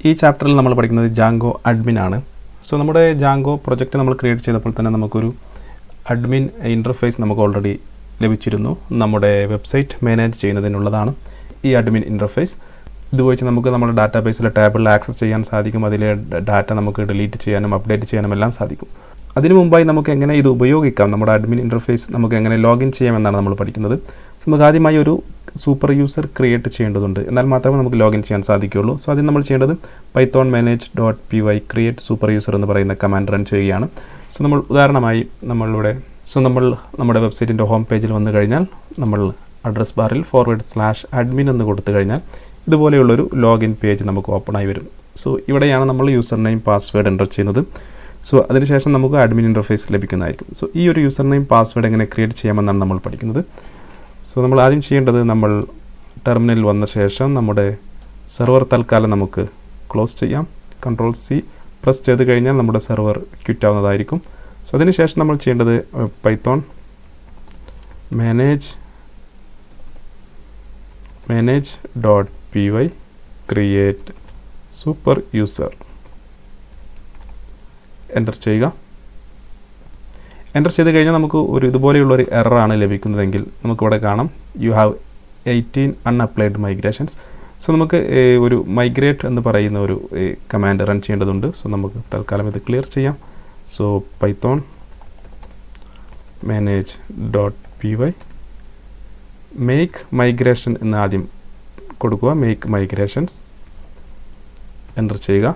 ഈ ചാപ്റ്ററിൽ നമ്മൾ പഠിക്കുന്നത് ജാങ്കോ അഡ്മിൻ ആണ്. സോ നമ്മുടെ ജാങ്കോ പ്രൊജക്റ്റ് നമ്മൾ ക്രിയേറ്റ് ചെയ്തപ്പോൾ തന്നെ നമുക്കൊരു അഡ്മിൻ ഇൻ്റർഫേസ് നമുക്ക് ഓൾറെഡി ലഭിച്ചിരുന്നു. നമ്മുടെ വെബ്സൈറ്റ് മാനേജ് ചെയ്യുന്നതിനുള്ളതാണ് ഈ അഡ്മിൻ ഇൻ്റർഫേസ്. ഇത് വെച്ച് നമുക്ക് നമ്മുടെ ഡാറ്റാബേസിലെ ടേബിളിൽ ആക്സസ് ചെയ്യാൻ സാധിക്കും. അതിലെ ഡാറ്റ നമുക്ക് ഡിലീറ്റ് ചെയ്യാനും അപ്ഡേറ്റ് ചെയ്യാനും എല്ലാം സാധിക്കും. അതിനു മുമ്പായി നമുക്ക് എങ്ങനെ ഇത് ഉപയോഗിക്കാം, നമ്മുടെ അഡ്മിൻ ഇൻ്റർഫേസ് നമുക്ക് എങ്ങനെ ലോഗിൻ ചെയ്യാമെന്നാണ് നമ്മൾ പഠിക്കുന്നത്. നമുക്ക് ആദ്യമായി ഒരു സൂപ്പർ യൂസർ ക്രിയേറ്റ് ചെയ്യേണ്ടതുണ്ട്. എന്നാൽ മാത്രമേ നമുക്ക് ലോഗിൻ ചെയ്യാൻ സാധിക്കുകയുള്ളൂ. സോ അതിന് നമ്മൾ ചെയ്യേണ്ടത് python-manage.py create super user എന്ന് പറയുന്ന കമാൻഡ് റൺ ചെയ്യുകയാണ്. സോ നമ്മൾ ഉദാഹരണമായി നമ്മൾ നമ്മുടെ വെബ്സൈറ്റിൻ്റെ ഹോം പേജിൽ വന്നു കഴിഞ്ഞാൽ നമ്മൾ അഡ്രസ് ബാറിൽ /admin എന്ന് കൊടുത്തു കഴിഞ്ഞാൽ ഇതുപോലെയുള്ളൊരു ലോഗിൻ പേജ് നമുക്ക് ഓപ്പണായി വരും. സോ ഇവിടെയാണ് നമ്മൾ യൂസർ നെയിം പാസ്വേഡ് എൻ്റർ ചെയ്യുന്നത്. സോ അതിനുശേഷം നമുക്ക് അഡ്മിൻ ഇൻ്റർഫേസ് ലഭിക്കുന്നതായിരിക്കും. സോ ഈ ഒരു യൂസർ നെയിം പാസ്വേഡ് എങ്ങനെ ക്രിയേറ്റ് ചെയ്യാമെന്നാണ് നമ്മൾ പഠിക്കുന്നത്. സോ നമ്മൾ ആദ്യം ചെയ്യേണ്ടത്, നമ്മൾ ടെർമിനലിൽ വന്ന ശേഷം നമ്മുടെ സെർവർ തൽക്കാലം നമുക്ക് ക്ലോസ് ചെയ്യാം. Ctrl+C പ്രസ് ചെയ്ത് കഴിഞ്ഞാൽ നമ്മുടെ സെർവർ ക്വിറ്റ് ആവുന്നതായിരിക്കും. സോ അതിനുശേഷം നമ്മൾ ചെയ്യേണ്ടത് python-manage.py create super user enter ചെയ്യുക. എൻ്റർ ചെയ്ത് കഴിഞ്ഞാൽ നമുക്ക് ഇതുപോലെയുള്ളൊരു എററാണ് ലഭിക്കുന്നതെങ്കിൽ നമുക്കിവിടെ കാണാം you have 18 unapplied migrations. So നമുക്ക് ഒരു മൈഗ്രേറ്റ് എന്ന് പറയുന്ന ഒരു കമാൻഡ് റൺ ചെയ്യേണ്ടതുണ്ട്. സോ നമുക്ക് തൽക്കാലം ഇത് ക്ലിയർ ചെയ്യാം. സോ python-manage.py make migration എന്ന് ആദ്യം കൊടുക്കുക. make migrations എൻ്റർ ചെയ്യുക.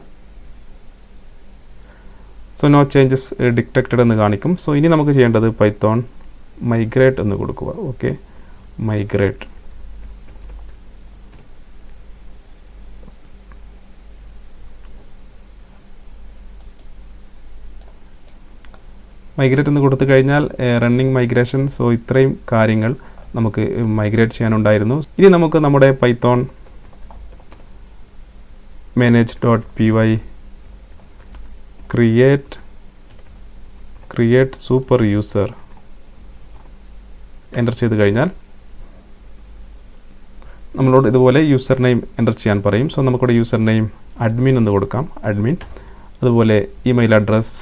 സോ നോ ചേഞ്ചസ് ഡിറ്റക്റ്റഡ് എന്ന് കാണിക്കും. സോ ഇനി നമുക്ക് ചെയ്യേണ്ടത് python migrate എന്ന് കൊടുക്കുക. Okay, migrate. മൈഗ്രേറ്റ് എന്ന് കൊടുത്തു കഴിഞ്ഞാൽ റണ്ണിങ് മൈഗ്രേഷൻ. സോ ഇത്രയും കാര്യങ്ങൾ നമുക്ക് മൈഗ്രേറ്റ് ചെയ്യാനുണ്ടായിരുന്നു. ഇനി നമുക്ക് നമ്മുടെ python-manage.py create super user enter ചെയ്ത് കഴിഞ്ഞാൽ നമ്മളോട് ഇതുപോലെ യൂസർ നെയിം എൻ്റർ ചെയ്യാൻ പറയും. സോ നമുക്കിവിടെ യൂസർ നെയിം അഡ്മിൻ എന്ന് കൊടുക്കാം, അഡ്മിൻ. അതുപോലെ ഇമെയിൽ അഡ്രസ്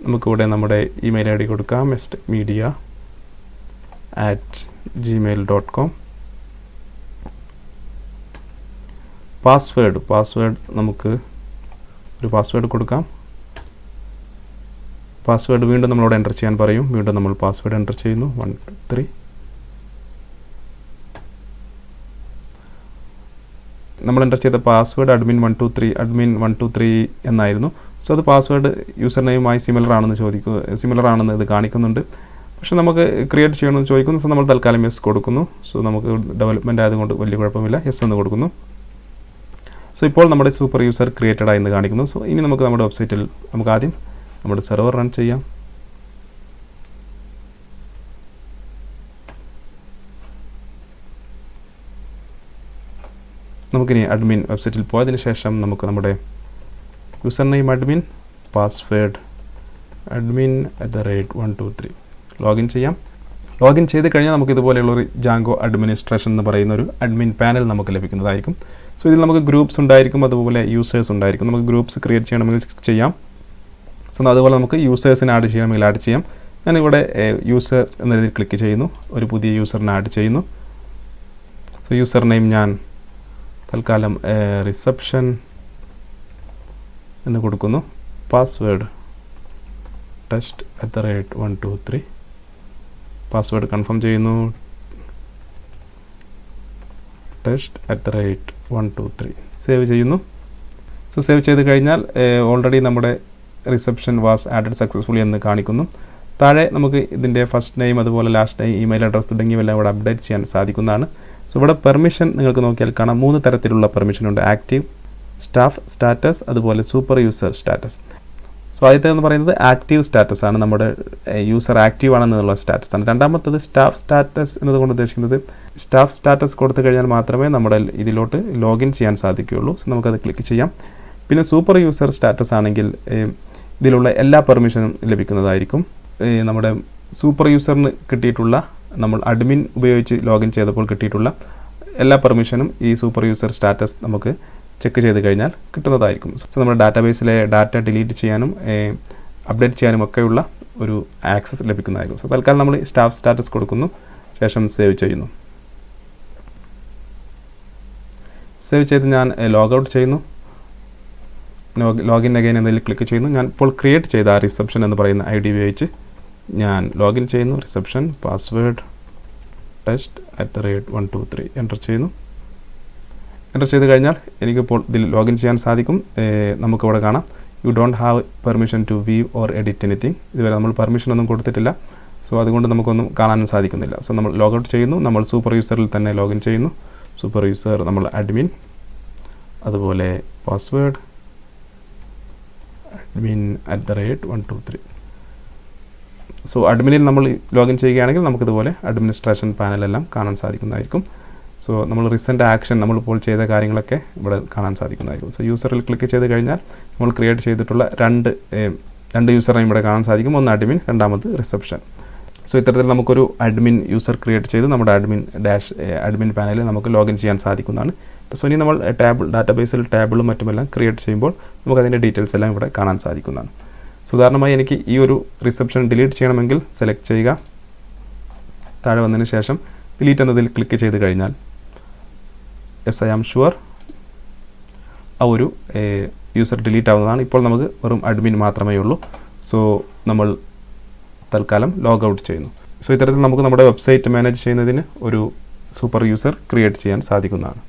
നമുക്കിവിടെ നമ്മുടെ ഇമെയിൽ ID കൊടുക്കാം, media@gmail.com. പാസ്വേഡ് നമുക്ക് ഒരു പാസ്വേഡ് കൊടുക്കാം. പാസ്വേഡ് വീണ്ടും നമ്മളോട് എൻ്റർ ചെയ്യാൻ പറയും. വീണ്ടും നമ്മൾ പാസ്വേഡ് എൻ്റർ ചെയ്യുന്നു, 1 2 3. നമ്മൾ എൻ്റർ ചെയ്ത പാസ്വേഡ് admin 123 എന്നായിരുന്നു. സോ അത് പാസ്വേഡ് യൂസർ നെയിമുമായി സിമിലർ ആണെന്ന് ഇത് കാണിക്കുന്നുണ്ട്. പക്ഷേ നമുക്ക് ക്രിയേറ്റ് ചെയ്യണമെന്ന് ചോദിക്കുന്നു. സോ നമ്മൾ തൽക്കാലം യെസ് കൊടുക്കുന്നു. സോ നമുക്ക് ഡെവലപ്മെൻറ്റ് ആയതുകൊണ്ട് വലിയ കുഴപ്പമില്ല, യെസ് എന്ന് കൊടുക്കുന്നു. സോ ഇപ്പോൾ നമ്മുടെ സൂപ്പർ യൂസർ ക്രിയേറ്റഡ് ആയെന്ന് കാണിക്കുന്നു. സോ ഇനി നമുക്ക് നമ്മുടെ വെബ്സൈറ്റിൽ നമുക്ക് ആദ്യം നമ്മുടെ സെർവർ റൺ ചെയ്യാം. നമുക്കിനി അഡ്മിൻ വെബ്സൈറ്റിൽ പോയതിന് ശേഷം നമുക്ക് നമ്മുടെ user name admin, password admin@123 login ചെയ്യാം. ലോഗിൻ ചെയ്ത് കഴിഞ്ഞാൽ നമുക്ക് ഇതുപോലെയുള്ളൊരു ജാങ്കോ അഡ്മിനിസ്ട്രേഷൻ എന്ന് പറയുന്ന ഒരു അഡ്മിൻ പാനൽ നമുക്ക് ലഭിക്കുന്നതായിരിക്കും. സോ ഇതിൽ നമുക്ക് ഗ്രൂപ്പ്സ് ഉണ്ടായിരിക്കും, അതുപോലെ യൂസേഴ്സ് ഉണ്ടായിരിക്കും. നമുക്ക് ഗ്രൂപ്പ്സ് ക്രിയേറ്റ് ചെയ്യണമെങ്കിൽ ചെയ്യാം. സോ അതുപോലെ നമുക്ക് യൂസേഴ്സിനെ ആഡ് ചെയ്യണമെങ്കിൽ ആഡ് ചെയ്യാം. ഞാനിവിടെ യൂസേഴ്സ് എന്നതിൽ ക്ലിക്ക് ചെയ്യുന്നു, ഒരു പുതിയ യൂസറിനെ ആഡ് ചെയ്യുന്നു. സോ യൂസർ നെയിം ഞാൻ തൽക്കാലം റിസപ്ഷൻ എന്ന് കൊടുക്കുന്നു. Password test@123. പാസ്വേഡ് കൺഫേം ചെയ്യുന്നു, test@123. സേവ് ചെയ്യുന്നു. സോ സേവ് ചെയ്ത് കഴിഞ്ഞാൽ ഓൾറെഡി നമ്മുടെ റിസപ്ഷൻ വാസ് ആഡഡ് സക്സസ്ഫുള്ളി എന്ന് കാണിക്കുന്നു. താഴെ നമുക്ക് ഇതിൻ്റെ ഫസ്റ്റ് നെയിം, അതുപോലെ ലാസ്റ്റ് നെയിം, ഇമെയിൽ അഡ്രസ് തുടങ്ങിയവയെല്ലാം ഇവിടെ അപ്ഡേറ്റ് ചെയ്യാൻ സാധിക്കുന്നതാണ്. സോ ഇവിടെ പെർമിഷൻ നിങ്ങൾക്ക് നോക്കിയാൽ കാണാം, 3 തരത്തിലുള്ള പെർമിഷൻ ഉണ്ട്: ആക്റ്റീവ്, സ്റ്റാഫ് സ്റ്റാറ്റസ്, അതുപോലെ സൂപ്പർ യൂസർ സ്റ്റാറ്റസ്. സോ ആദ്യത്തെ എന്ന് പറയുന്നത് ആക്റ്റീവ് സ്റ്റാറ്റസ് ആണ്, നമ്മുടെ യൂസർ ആക്റ്റീവ് ആണെന്നുള്ള സ്റ്റാറ്റസ് ആണ്. രണ്ടാമത്തത് സ്റ്റാഫ് സ്റ്റാറ്റസ് എന്നതുകൊണ്ട് ഉദ്ദേശിക്കുന്നത് സ്റ്റാഫ് സ്റ്റാറ്റസ് കൊടുത്തു കഴിഞ്ഞാൽ മാത്രമേ നമ്മുടെ ഇതിലോട്ട് ലോഗിൻ ചെയ്യാൻ സാധിക്കുകയുള്ളൂ. സോ നമുക്കത് ക്ലിക്ക് ചെയ്യാം. പിന്നെ സൂപ്പർ യൂസർ സ്റ്റാറ്റസ് ആണെങ്കിൽ ഇതിലുള്ള എല്ലാ പെർമിഷനും ലഭിക്കുന്നതായിരിക്കും. നമ്മുടെ സൂപ്പർ യൂസറിന് കിട്ടിയിട്ടുള്ള, നമ്മൾ അഡ്മിൻ ഉപയോഗിച്ച് ലോഗിൻ ചെയ്തപ്പോൾ കിട്ടിയിട്ടുള്ള എല്ലാ പെർമിഷനും ഈ സൂപ്പർ യൂസർ സ്റ്റാറ്റസ് നമുക്ക് ചെക്ക് ചെയ്ത് കഴിഞ്ഞാൽ കിട്ടുന്നതായിരിക്കും. സോ നമ്മുടെ ഡാറ്റാബേസിലെ ഡാറ്റ ഡിലീറ്റ് ചെയ്യാനും അപ്ഡേറ്റ് ചെയ്യാനും ഒക്കെയുള്ള ഒരു ആക്സസ് ലഭിക്കുന്നതായിരിക്കും. സോ തൽക്കാലം നമ്മൾ സ്റ്റാഫ് സ്റ്റാറ്റസ് കൊടുക്കുന്നു, ശേഷം സേവ് ചെയ്യുന്നു. സേവ് ചെയ്ത് ഞാൻ ലോഗൗട്ട് ചെയ്യുന്നു. ലോഗിൻ അഗൈൻ എന്നതിൽ ക്ലിക്ക് ചെയ്യുന്നു. ഞാൻ ഇപ്പോൾ ക്രിയേറ്റ് ചെയ്ത ആ റിസപ്ഷൻ എന്ന് പറയുന്ന ID ഉപയോഗിച്ച് ഞാൻ ലോഗിൻ ചെയ്യുന്നു. റിസപ്ഷൻ പാസ്വേഡ് test@123 എൻ്റർ ചെയ്യുന്നു. എൻ്റർ ചെയ്ത് കഴിഞ്ഞാൽ എനിക്കിപ്പോൾ ഇതിൽ ലോഗിൻ ചെയ്യാൻ സാധിക്കും. നമുക്കിവിടെ കാണാം you don't have permission to view or edit anything. ഇതുവരെ നമ്മൾ പെർമിഷൻ ഒന്നും കൊടുത്തിട്ടില്ല. സോ അതുകൊണ്ട് നമുക്കൊന്നും കാണാനും സാധിക്കുന്നില്ല. സോ നമ്മൾ ലോഗൗട്ട് ചെയ്യുന്നു. നമ്മൾ സൂപ്പർ യൂസറിൽ തന്നെ ലോഗിൻ ചെയ്യുന്നു. സൂപ്പർ യൂസർ നമ്മൾ അഡ്മിൻ, അതുപോലെ പാസ്വേഡ് admin@123. സോ അഡ്മിനിൽ നമ്മൾ ലോഗിൻ ചെയ്യുകയാണെങ്കിൽ നമുക്കിതുപോലെ അഡ്മിനിസ്ട്രേഷൻ പാനലെല്ലാം കാണാൻ സാധിക്കുന്നതായിരിക്കും. സോ നമ്മൾ റീസെൻ്റ് ആക്ഷൻ നമ്മളിപ്പോൾ ചെയ്ത കാര്യങ്ങളൊക്കെ ഇവിടെ കാണാൻ സാധിക്കുന്നതായിരിക്കും. സോ യൂസറിൽ ക്ലിക്ക് ചെയ്ത് കഴിഞ്ഞാൽ നമ്മൾ ക്രിയേറ്റ് ചെയ്തിട്ടുള്ള രണ്ട് യൂസറിനെയും ഇവിടെ കാണാൻ സാധിക്കും. ഒന്ന് അഡ്മിൻ, രണ്ടാമത് റിസപ്ഷൻ. സോ ഇത്തരത്തിൽ നമുക്കൊരു അഡ്മിൻ യൂസർ ക്രിയേറ്റ് ചെയ്ത് നമ്മുടെ അഡ്മിൻ പാനലിൽ നമുക്ക് ലോഗിൻ ചെയ്യാൻ സാധിക്കുന്നതാണ്. സോ ഇനി നമ്മൾ ഡാറ്റാബേസിൽ ടാബിളും മറ്റുമെല്ലാം ക്രിയേറ്റ് ചെയ്യുമ്പോൾ നമുക്കതിൻ്റെ ഡീറ്റെയിൽസ് എല്ലാം ഇവിടെ കാണാൻ സാധിക്കുന്നതാണ്. സോ ഉദാഹരണമായി എനിക്ക് ഈ ഒരു റിസപ്ഷൻ ഡിലീറ്റ് ചെയ്യണമെങ്കിൽ സെലക്ട് ചെയ്യുക. താഴെ വന്നതിന് ശേഷം ഡിലീറ്റ് എന്നതിൽ ക്ലിക്ക് ചെയ്ത് കഴിഞ്ഞാൽ യെസ് ഐ ആം ഷുവർ ആ ഒരു യൂസർ ഡിലീറ്റ് ആവുന്നതാണ്. ഇപ്പോൾ നമുക്ക് വെറും അഡ്മിൻ മാത്രമേ ഉള്ളൂ. സോ നമ്മൾ തൽക്കാലം ലോഗൗട്ട് ചെയ്യുന്നു. സോ ഇത്തരത്തിൽ നമുക്ക് നമ്മുടെ വെബ്സൈറ്റ് മാനേജ് ചെയ്യുന്നതിന് ഒരു സൂപ്പർ യൂസർ ക്രിയേറ്റ് ചെയ്യാൻ സാധിക്കുന്നതാണ്.